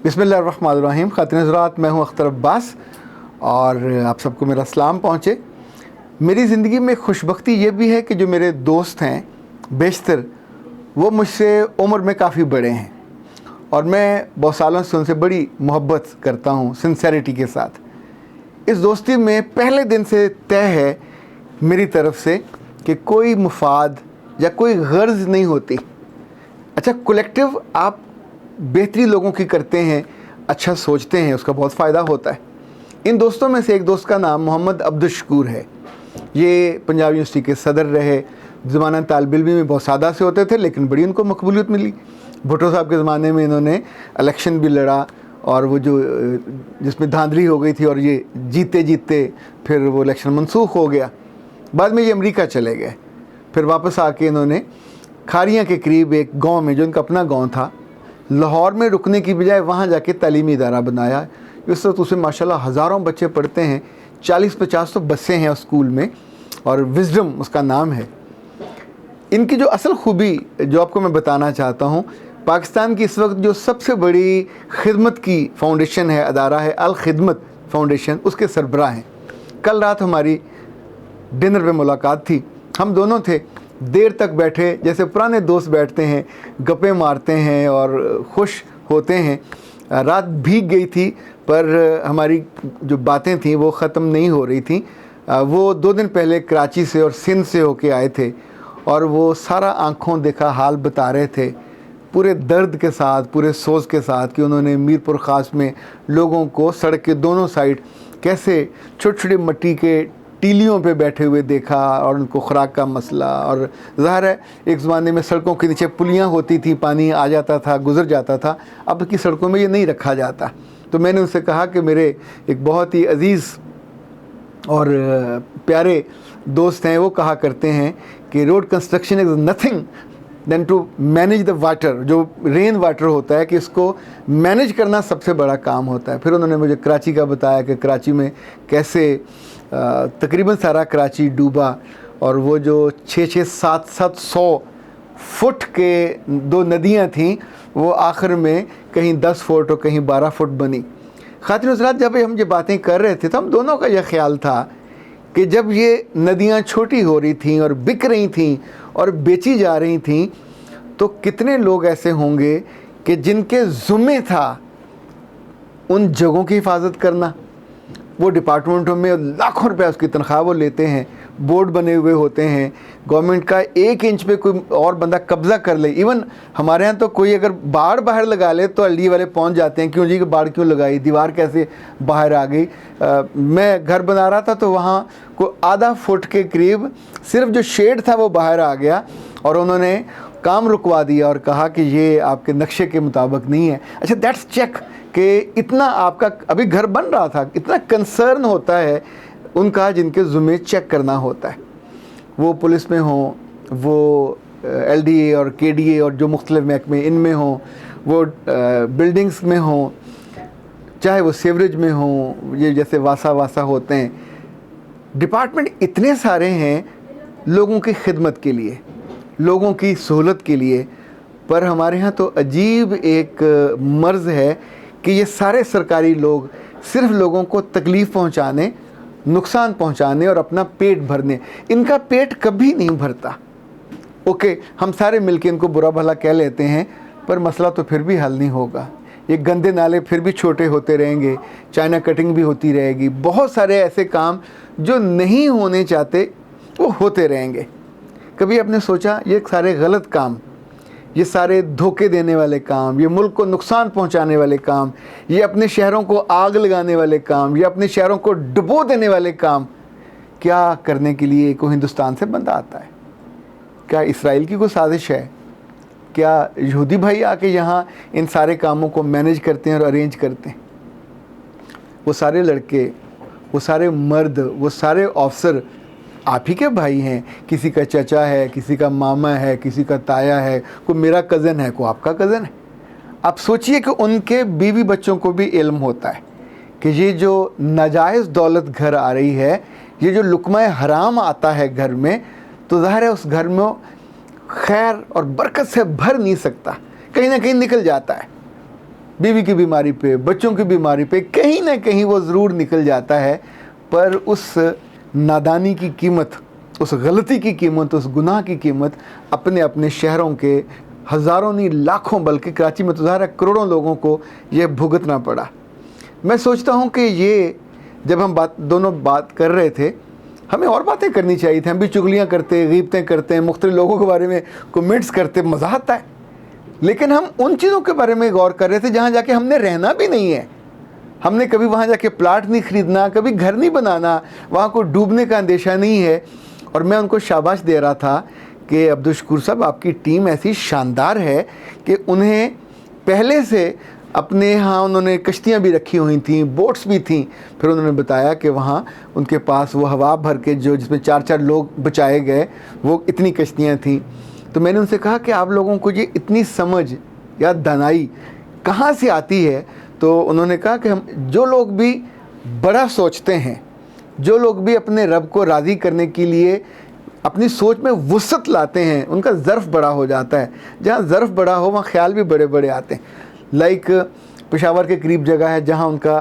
बिस्मिल्लाहिर्रहमानिर्रहीम। ख़ातिन हज़रात, मैं हूँ अख्तर अब्बास और आप सबको मेरा सलाम पहुँचे। मेरी ज़िंदगी में खुशबख्ती ये भी है कि जो मेरे दोस्त हैं बेशतर वो मुझसे उम्र में काफ़ी बड़े हैं और मैं बहुत सालों से उनसे बड़ी मोहब्बत करता हूँ सिंसेरिटी के साथ। इस दोस्ती में पहले दिन से तय है मेरी तरफ से कि कोई मुफाद या कोई गर्ज नहीं होती। अच्छा, कलेक्टिव आप बेहतरी लोगों की करते हैं, अच्छा सोचते हैं, उसका बहुत फ़ायदा होता है। इन दोस्तों में से एक दोस्त का नाम मोहम्मद अब्दुल शकूर है। ये पंजाब यूनिवर्सिटी के सदर रहे। ज़माना तालिब इल्मी में बहुत सादा से होते थे, लेकिन बड़ी उनको मकबूलियत मिली। भुट्टो साहब के ज़माने में इन्होंने इलेक्शन भी लड़ा और वो जो जिसमें धांधली हो गई थी और ये जीते जीते फिर वो इलेक्शन मनसूख हो गया। बाद में ये अमेरिका चले गए। फिर वापस आके इन्होंने खारियाँ के करीब एक गांव में, जो इनका अपना गांव था, लाहौर में रुकने की बजाय वहाँ जाके तालीमी इदारा बनाया। इस वक्त उसमें माशाल्लाह हज़ारों बच्चे पढ़ते हैं, 40-50 तो बसें हैं उस स्कूल में, और विजडम उसका नाम है। इनकी जो असल खूबी जो आपको मैं बताना चाहता हूँ, पाकिस्तान की इस वक्त जो सबसे बड़ी खिदमत की फाउंडेशन है, अदारा है अल खिदमत फाउंडेशन, उसके सरबराह हैं। कल रात हमारी डिनर पे मुलाकात थी। हम दोनों थे, देर तक बैठे जैसे पुराने दोस्त बैठते हैं, गप्पे मारते हैं और खुश होते हैं। रात भीग गई थी पर हमारी जो बातें थीं वो ख़त्म नहीं हो रही थी। वो 2 दिन पहले कराची से और सिंध से होके आए थे और वो सारा आंखों देखा हाल बता रहे थे, पूरे दर्द के साथ, पूरे सोच के साथ, कि उन्होंने मीरपुर ख़ास में लोगों को सड़क के दोनों साइड कैसे छोटे छोटे मिट्टी के टीलियों पे बैठे हुए देखा और उनको खुराक का मसला। और ज़ाहिर है एक ज़माने में सड़कों के नीचे पुलियाँ होती थी, पानी आ जाता था, गुज़र जाता था। अब की सड़कों में ये नहीं रखा जाता। तो मैंने उनसे कहा कि मेरे एक बहुत ही अज़ीज़ और प्यारे दोस्त हैं, वो कहा करते हैं कि road construction is nothing than to manage the water. जो रेन वाटर होता है कि इसको मैनेज करना सबसे बड़ा काम होता है। फिर उन्होंने मुझे कराची का बताया कि कराची में कैसे तकरीबन सारा कराची डूबा और वो जो 600-700 फुट के 2 नदियाँ थीं वो आखिर में कहीं 10 फुट और कहीं 12 फुट बनी। ख़ातिन हज़रात, जब हम ये बातें कर रहे थे तो हम दोनों का यह ख्याल था कि जब ये नदियाँ छोटी हो रही थीं और बिक रही थीं और बेची जा रही थीं, तो कितने लोग ऐसे होंगे कि जिनके ज़िम्मे था उन जगहों की हिफाजत करना। वो डिपार्टमेंटों में लाखों रुपया उसकी तनख्वाह वो लेते हैं, बोर्ड बने हुए होते हैं, गवर्नमेंट का 1 इंच पे कोई और बंदा कब्ज़ा कर ले। इवन हमारे यहाँ तो कोई अगर बाड़ बाहर लगा ले तो एलडी वाले पहुँच जाते हैं, क्यों जी कि बाढ़ क्यों लगाई, दीवार कैसे बाहर आ गई। मैं घर बना रहा था तो वहाँ को आधा फुट के करीब सिर्फ जो शेड था वो बाहर आ गया और उन्होंने काम रुकवा दिया और कहा कि ये आपके नक्शे के मुताबिक नहीं है। अच्छा, दैट्स चेक कि इतना आपका अभी घर बन रहा था, इतना कंसर्न होता है उनका जिनके ज़िम्मे चेक करना होता है। वो पुलिस में हों, वो एलडीए और केडीए और जो मुख्तलिफ महकमे इनमें हों, वो बिल्डिंग्स में हों, चाहे वो सीवरेज में हों, ये जैसे वासा होते हैं। डिपार्टमेंट इतने सारे हैं लोगों की खिदमत के लिए, लोगों की सहूलत के लिए। पर हमारे यहाँ तो अजीब एक मर्ज़ है कि ये सारे सरकारी लोग सिर्फ लोगों को तकलीफ़ पहुँचाने, नुकसान पहुँचाने और अपना पेट भरने, इनका पेट कभी नहीं भरता। ओके, हम सारे मिलके इनको बुरा भला कह लेते हैं पर मसला तो फिर भी हल नहीं होगा। ये गंदे नाले फिर भी छोटे होते रहेंगे, चाइना कटिंग भी होती रहेगी, बहुत सारे ऐसे काम जो नहीं होने चाहते वो होते रहेंगे। कभी आपने सोचा ये सारे गलत काम, ये सारे धोखे देने वाले काम, ये मुल्क को नुकसान पहुंचाने वाले काम, ये अपने शहरों को आग लगाने वाले काम, ये अपने शहरों को डुबो देने वाले काम क्या करने के लिए कोई हिंदुस्तान से बंदा आता है? क्या इसराइल की कोई साजिश है? क्या यहूदी भाई आके यहाँ इन सारे कामों को मैनेज करते हैं और अरेंज करते हैं? वो सारे लड़के, वो सारे मर्द, वो सारे ऑफिसर आप ही के भाई हैं। किसी का चचा है, किसी का मामा है, किसी का ताया है, कोई मेरा कज़न है, कोई आपका कज़न है। आप सोचिए कि उनके बीवी बच्चों को भी इल्म होता है कि ये जो नाजायज़ दौलत घर आ रही है, ये जो लुक़्मा हराम आता है घर में, तो ज़ाहिर है उस घर में खैर और बरकत से भर नहीं सकता, कहीं ना कहीं निकल जाता है। बीवी की बीमारी पे, बच्चों की बीमारी पे, कहीं ना कहीं वो ज़रूर निकल जाता है। पर उस नादानी की कीमत, उस गलती की कीमत, उस गुनाह की कीमत अपने अपने शहरों के हज़ारों नहीं लाखों, बल्कि कराची में तो ज़ाहिर है करोड़ों लोगों को ये भुगतना पड़ा। मैं सोचता हूँ कि ये जब हम दोनों बात कर रहे थे, हमें और बातें करनी चाहिए थी। हम भी चुगलियाँ करते, गीबतें करते, मुख्तलिफ लोगों के बारे में कमेंट्स करते, मज़ा आता है। लेकिन हम उन चीज़ों के बारे में गौर कर रहे थे जहाँ जाके हमने रहना भी नहीं है। हमने कभी वहाँ जाके प्लाट नहीं ख़रीदना, कभी घर नहीं बनाना, वहाँ को डूबने का अंदेशा नहीं है। और मैं उनको शाबाश दे रहा था कि अब्दुल शकूर साहब, आपकी टीम ऐसी शानदार है कि उन्हें पहले से अपने यहाँ उन्होंने कश्तियाँ भी रखी हुई थी, बोट्स भी थी। फिर उन्होंने बताया कि वहाँ उनके पास वो हवा भर के जो जिसमें 4-4 लोग बचाए गए, वो इतनी कश्तियाँ थीं। तो मैंने उनसे कहा कि आप लोगों को ये इतनी समझ या दानाई कहाँ से आती है? तो उन्होंने कहा कि हम जो लोग भी बड़ा सोचते हैं, जो लोग भी अपने रब को राज़ी करने के लिए अपनी सोच में वुसअत लाते हैं, उनका ज़र्फ़ बड़ा हो जाता है। जहाँ ज़र्फ़ बड़ा हो वहाँ ख्याल भी बड़े बड़े आते हैं। लाइक पेशावर के करीब जगह है जहाँ उनका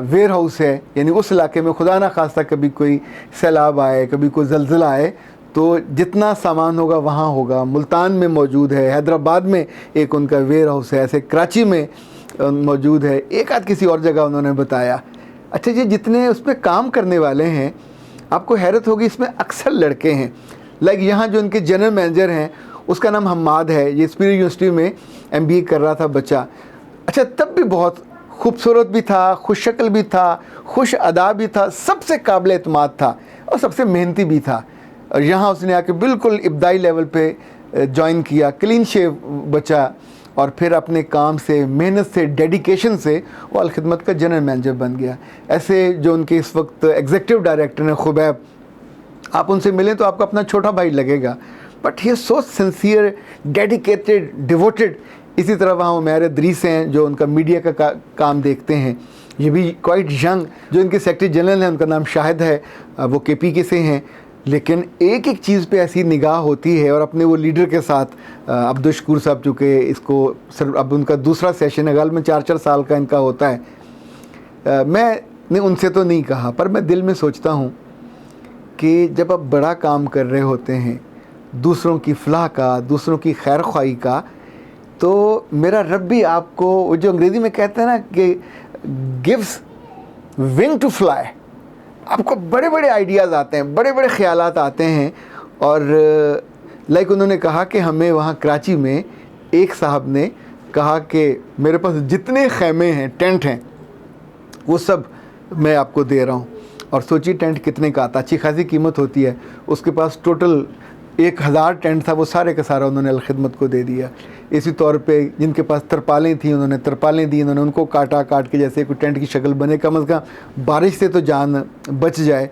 वेयर हाउस है, यानी उस इलाके में खुदा ना खास्ता कभी कोई सैलाब आए, कभी कोई ज़लज़ला आए, तो जितना सामान होगा वहाँ होगा। मुल्तान में मौजूद है, हैदराबाद में एक उनका वेयर हाउस है, ऐसे कराची में मौजूद है, एक आध किसी और जगह उन्होंने बताया। अच्छा, ये जितने उसमें काम करने वाले हैं, आपको हैरत होगी, इसमें अक्सर लड़के हैं। लाइक यहाँ जो उनके जनरल मैनेजर हैं, उसका नाम हम्माद है, ये स्पीर यूनिवर्सिटी में MBA कर रहा था बच्चा। अच्छा, तब भी बहुत खूबसूरत भी था, खुश शक्ल भी था, खुश अदा भी था, सबसे काबिल एतमाद था और सबसे मेहनती भी था। और यहाँ उसने आके बिल्कुल इब्तदाई लेवल पे ज्वाइन किया, क्लीन शेव बचा, और फिर अपने काम से, मेहनत से, डेडिकेशन से वो अलखिदमत का जनरल मैनेजर बन गया। ऐसे जो उनके इस वक्त एग्जीक्यूटिव डायरेक्टर हैं खुबैब, आप उनसे मिलें तो आपको अपना छोटा भाई लगेगा, but he so sincere, dedicated, devoted. इसी तरह वहाँ उमैर इदरीस हैं जो उनका मीडिया का काम देखते हैं, ये भी क्वाइट यंग। जो इनके सेक्रेटरी जनरल हैं, उनका नाम शाहिद है, वो KPK से हैं। लेकिन एक एक चीज़ पे ऐसी निगाह होती है। और अपने वो लीडर के साथ अब्दुल शकूर साहब, चूँकि इसको अब उनका दूसरा सेशन है, गाल में 4-4 साल का इनका होता है। मैंने उनसे तो नहीं कहा, पर मैं दिल में सोचता हूँ कि जब आप बड़ा काम कर रहे होते हैं, दूसरों की फलाह का, दूसरों की खैर ख्वाही का, तो मेरा रब भी आपको, वो जो अंग्रेज़ी में कहते हैं ना कि गिव्स विंग टू फ्लाई, आपको बड़े बड़े आइडियाज़ आते हैं, बड़े बड़े ख्यालात आते हैं। और लाइक उन्होंने कहा कि हमें वहाँ कराची में एक साहब ने कहा कि मेरे पास जितने खैमे हैं, टेंट हैं, वो सब मैं आपको दे रहा हूँ। और सोचिए टेंट कितने का आता, अच्छी खासी कीमत होती है। उसके पास टोटल 1000 टेंट था, वो सारे का सारा उन्होंने अलखिदमत को दे दिया। इसी तौर पे जिनके पास तरपालें थी, उन्होंने तरपालें दी, उन्होंने उनको काट के जैसे कोई टेंट की शक्ल बने, कम अज़ कम बारिश से तो जान बच जाए।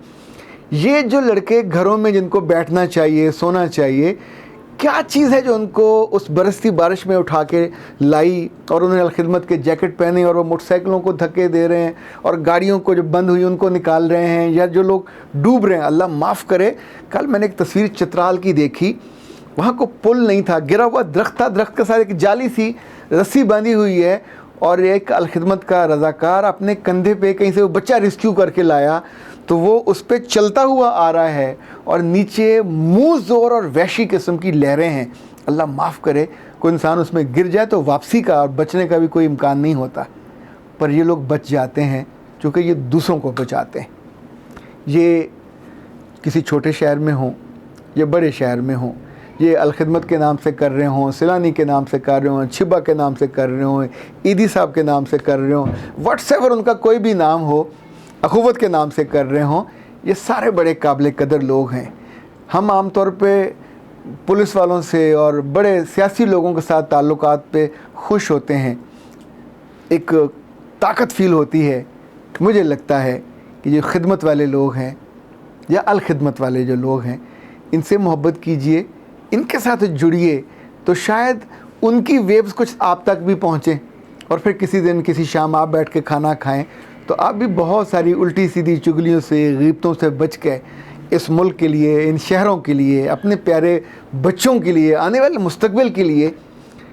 ये जो लड़के घरों में जिनको बैठना चाहिए, सोना चाहिए, क्या चीज़ है जो उनको उस बरसती बारिश में उठा के लाई, और उन्होंने अलखिदमत के जैकेट पहने, और वो मोटरसाइकिलों को धक्के दे रहे हैं, और गाड़ियों को जो बंद हुई उनको निकाल रहे हैं, या जो लोग डूब रहे हैं, अल्लाह माफ़ करे। कल मैंने एक तस्वीर चित्राल की देखी, वहाँ को पुल नहीं था, गिरा हुआ दरख्त था, दरख्त के साथ एक जाली सी रस्सी बांधी हुई है, और एक अलखिदमत का रज़ाकार अपने कंधे पे कहीं से वो बच्चा रेस्क्यू करके लाया, तो वो उस पर चलता हुआ आ रहा है, और नीचे मुँह ज़ोर और वहशी किस्म की लहरें हैं। अल्लाह माफ़ करे, कोई इंसान उसमें गिर जाए तो वापसी का और बचने का भी कोई इम्कान नहीं होता, पर ये लोग बच जाते हैं क्योंकि ये दूसरों को बचाते हैं। ये किसी छोटे शहर में हों या बड़े शहर में हों, ये अलखिदमत के नाम से कर रहे हों, सिलानी के नाम से कर रहे हों, छिबा के नाम से कर रहे हों, ईदी साहब के नाम से कर रहे हों, व्हाट्सएवर उनका कोई भी नाम हो, अखुवत के नाम से कर रहे हों, ये सारे बड़े काबिल कदर लोग हैं। हम आम तौर पे पुलिस वालों से और बड़े सियासी लोगों के साथ ताल्लुकात पे खुश होते हैं, एक ताकत फ़ील होती है। मुझे लगता है कि जो खिदमत वाले लोग हैं या अलखिदमत वाले जो लोग हैं, इनसे मोहब्बत कीजिए, इनके साथ जुड़िए, तो शायद उनकी वेव्स कुछ आप तक भी पहुँचें, और फिर किसी दिन किसी शाम आप बैठ के खाना खाएं तो आप भी बहुत सारी उल्टी सीधी चुगलियों से, ग़ीबतों से बच के इस मुल्क के लिए, इन शहरों के लिए, अपने प्यारे बच्चों के लिए, आने वाले मुस्तकबिल के लिए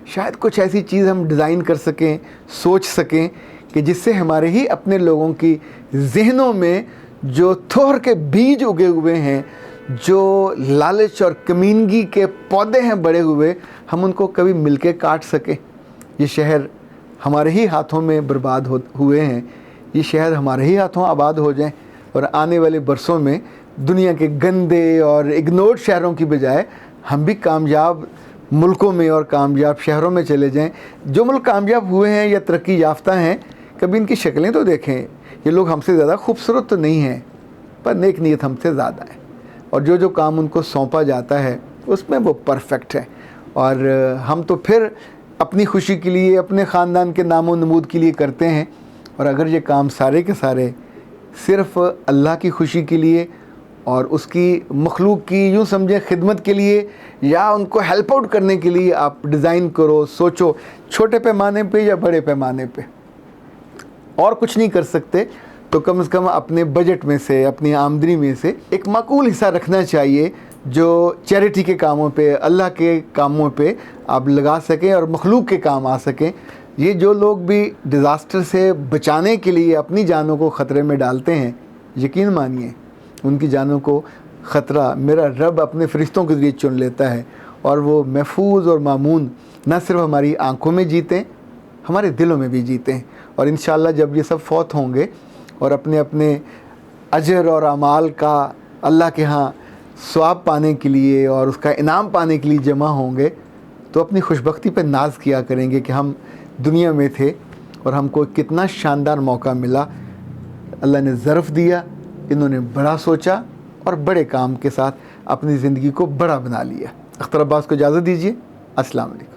शायद कुछ ऐसी चीज़ हम डिज़ाइन कर सकें, सोच सकें कि जिससे हमारे ही अपने लोगों की जहनों में जो थोर के बीज उगे हुए हैं, जो लालच और कमीनगी के पौधे हैं बड़े हुए, हम उनको कभी मिलके काट सकें। ये शहर हमारे ही हाथों में बर्बाद हुए हैं, ये शहर हमारे ही हाथों आबाद हो जाएं और आने वाले बरसों में दुनिया के गंदे और इग्नोर्ड शहरों की बजाय हम भी कामयाब मुल्कों में और कामयाब शहरों में चले जाएं। जो मुल्क कामयाब हुए हैं या तरक्की याफ्ता हैं, कभी इनकी शक्लें तो देखें। ये लोग हमसे ज़्यादा खूबसूरत तो नहीं हैं, पर नेक नीयत हमसे ज़्यादा है, और जो जो काम उनको सौंपा जाता है उसमें वो परफेक्ट है। और हम तो फिर अपनी खुशी के लिए, अपने ख़ानदान के नामो नमूद के लिए करते हैं। और अगर ये काम सारे के सारे सिर्फ़ अल्लाह की खुशी के लिए और उसकी मखलूक की यूँ समझें खिदमत के लिए या उनको हेल्प आउट करने के लिए आप डिज़ाइन करो, सोचो, छोटे पैमाने पे या बड़े पैमाने पे, और कुछ नहीं कर सकते तो कम से कम अपने बजट में से, अपनी आमदनी में से एक माकूल हिस्सा रखना चाहिए जो चैरिटी के कामों पे, अल्लाह के कामों पे आप लगा सकें और मखलूक के काम आ सकें। ये जो लोग भी डिज़ास्टर से बचाने के लिए अपनी जानों को ख़तरे में डालते हैं, यकीन मानिए उनकी जानों को ख़तरा मेरा रब अपने फ़रिश्तों के ज़रिए चुन लेता है, और वो महफूज और मामून न सिर्फ हमारी आँखों में जीते, हमारे दिलों में भी जीते हैं। और इंशाअल्लाह जब ये सब फौत होंगे और अपने अपने अजर और अमाल का अल्लाह के यहाँ स्वाब पाने के लिए और उसका इनाम पाने के लिए जमा होंगे, तो अपनी खुशबख्ती पर नाज किया करेंगे कि हम दुनिया में थे और हमको कितना शानदार मौका मिला। अल्लाह ने ज़र्फ़ दिया, इन्होंने बड़ा सोचा और बड़े काम के साथ अपनी ज़िंदगी को बड़ा बना लिया। अख्तर अब्बास को इजाज़त दीजिए। अस्सलाम वालेकुम।